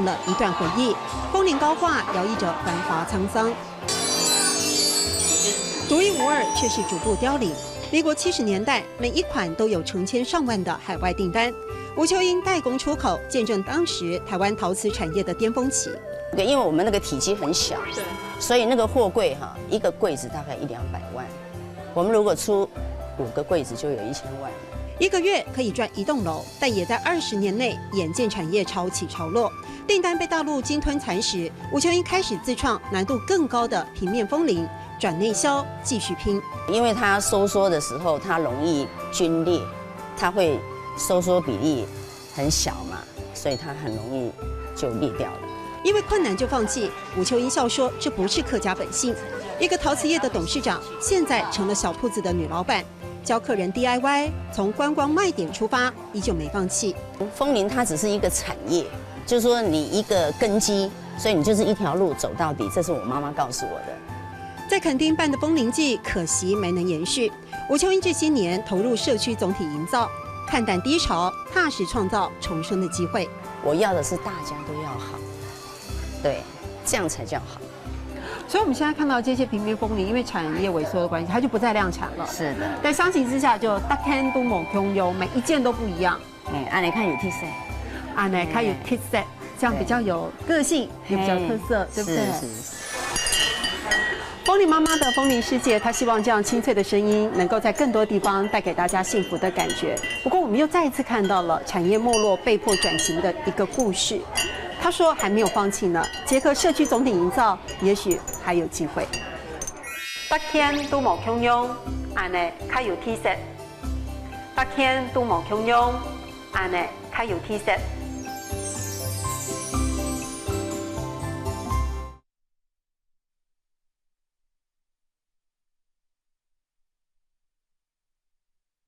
了一段回忆。风铃高挂，摇曳着繁华沧桑。独一无二却是逐步凋零。民国70年代，每一款都有成千上万的海外订单。吴秋英代工出口，见证当时台湾陶瓷产业的巅峰期。对，因为我们那个体积很小，对，所以那个货柜一个柜子大概100-200万。我们如果出5个柜子，就有1000万。一个月可以赚1栋楼，但也在20年内眼见产业潮起潮落，订单被大陆鲸吞蚕食。吴秋英开始自创难度更高的平面风铃，转内销，继续拼。因为它收缩的时候，它容易皲裂，它会收缩比例很小嘛，所以它很容易就裂掉了。因为困难就放弃，吴秋英笑说这不是客家本性。一个陶瓷业的董事长，现在成了小铺子的女老板，教客人 DIY， 从观光卖点出发，依旧没放弃。风铃它只是一个产业，就是说你一个根基，所以你就是一条路走到底，这是我妈妈告诉我的。在垦丁办的风铃季，可惜没能延续。吴秋英这些年投入社区总体营造，看淡低潮，踏实创造重生的机会。我要的是大家都要好，对，这样才叫好。所以我们现在看到这些平面风铃，因为产业萎缩的关系，它就不再量产了。是的。但相形之下，就大天都某空优，每一件都不一样。按你看有特色，按来看有特色，这样比较有个性，也比较特色，对不对？是。风铃妈妈的风铃世界，她希望这样清脆的声音能够在更多地方带给大家幸福的感觉。不过，我们又再一次看到了产业没落、被迫转型的一个故事。她说还没有放弃呢，结合社区总体营造，也许还有机会。北天都无穷用，安尼较有特色。北天都无穷用，安尼较有特色。